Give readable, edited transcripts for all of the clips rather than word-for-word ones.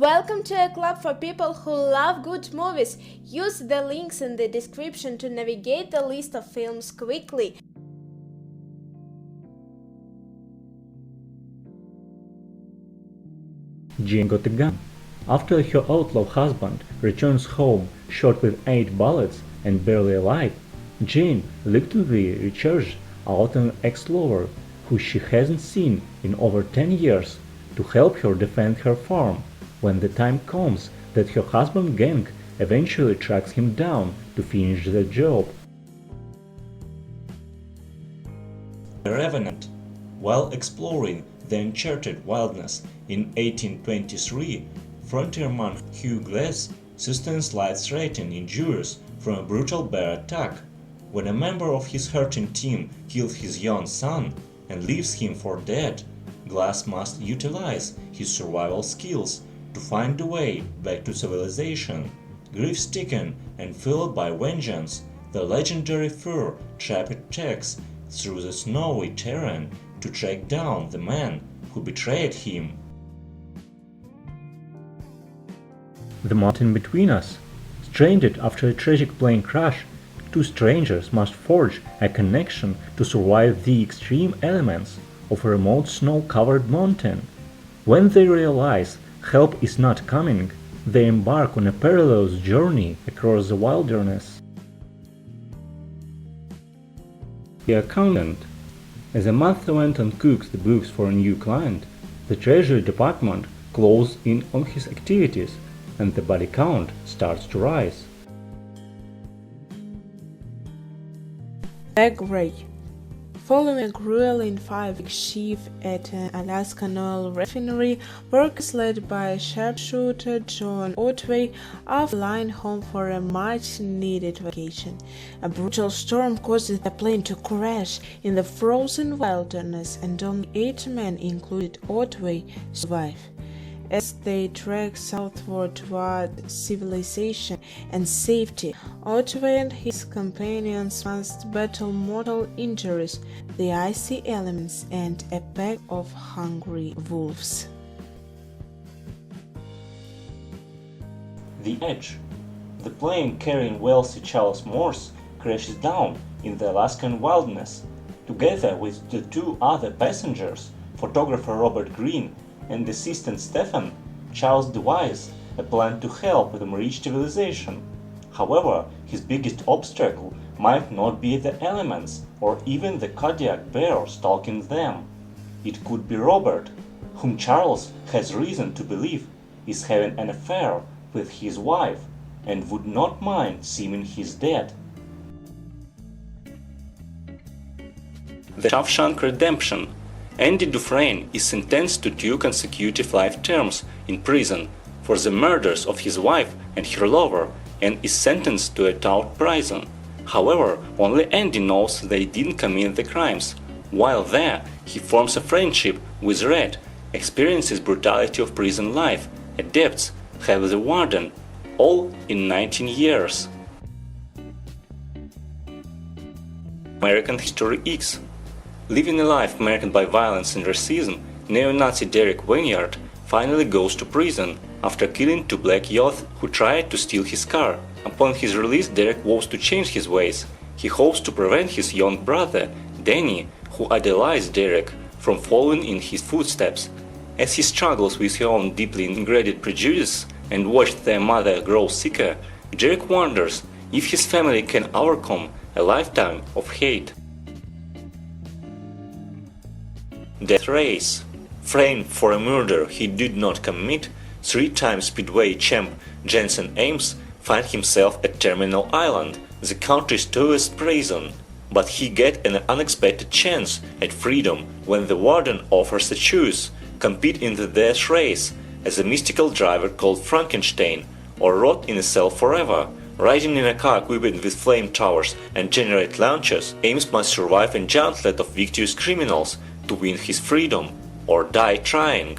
Welcome to a club for people who love good movies. Use the links in the description to navigate the list of films quickly. Jean got a gun. After her outlaw husband returns home shot with 8 bullets and barely alive, Jean looked to the recharged out an ex-lover who she hasn't seen in over 10 years to help her defend her farm when the time comes that her husband's gang eventually tracks him down to finish the job. Revenant. While exploring the uncharted wilderness in 1823, frontierman Hugh Glass sustains life-threatening injuries from a brutal bear attack. When a member of his hunting team kills his young son and leaves him for dead, Glass must utilize his survival skills to find a way back to civilization. Grief-stricken and fueled by vengeance, the legendary fur trapper treks through the snowy terrain to track down the man who betrayed him. The mountain between us. Stranded after a tragic plane crash, 2 strangers must forge a connection to survive the extreme elements of a remote snow-covered mountain. When they realize help is not coming, they embark on a perilous journey across the wilderness. The accountant. As a month went and cooks the books for a new client, the Treasury Department closes in on his activities and the body count starts to rise. Biography. Following a grueling 5-week shift at an Alaskan oil refinery, workers led by sharpshooter John Otway are flying home for a much-needed vacation. A brutal storm causes the plane to crash in the frozen wilderness, and only 8 men, including Otway, survive. As they trek southward toward civilization and safety, Otway and his companions must battle mortal injuries, the icy elements, and a pack of hungry wolves. The Edge. The plane carrying wealthy Charles Morse crashes down in the Alaskan wilderness. Together with the 2 other passengers, photographer Robert Greene and assistant Stephen, Charles devised a plan to help them reach civilization. However, his biggest obstacle might not be the elements or even the Kodiak bear stalking them. It could be Robert, whom Charles has reason to believe is having an affair with his wife and would not mind seeing his dead. The Shawshank Redemption. Andy Dufresne is sentenced to 2 consecutive life terms in prison for the murders of his wife and her lover and is sentenced to a taut prison. However, only Andy knows they didn't commit the crimes. While there, he forms a friendship with Red, experiences brutality of prison life, adapts, have the warden, all in 19 years. American History X. Living a life marked by violence and racism, neo-Nazi Derek Wynyard finally goes to prison after killing 2 black youths who tried to steal his car. Upon his release, Derek vows to change his ways. He hopes to prevent his young brother, Danny, who idolized Derek, from following in his footsteps. As he struggles with his own deeply ingrained prejudice and watched their mother grow sicker, Derek wonders if his family can overcome a lifetime of hate. Death Race. Framed for a murder he did not commit, 3-time Speedway champ Jensen Ames finds himself at Terminal Island, the country's toughest prison. But he gets an unexpected chance at freedom when the warden offers a choice: compete in the death race as a mystical driver called Frankenstein, or rot in a cell forever. Riding in a car equipped with flame towers and generate launchers, Ames must survive a gauntlet of victorious criminals to win his freedom, or die trying.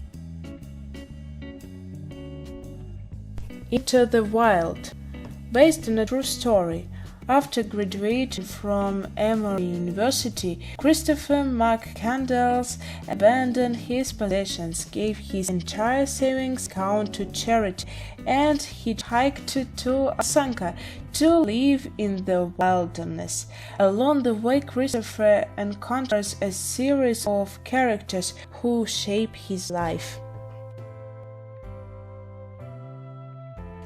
Into the Wild. Based on a true story, After graduating from Emory University, Christopher McCandless abandoned his possessions, gave his entire savings account to charity, and hitchhiked to Alaska to live in the wilderness. Along the way, Christopher encounters a series of characters who shape his life.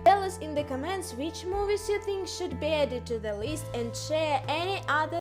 Tell us in the comments which movies you think should be added to the list and share any other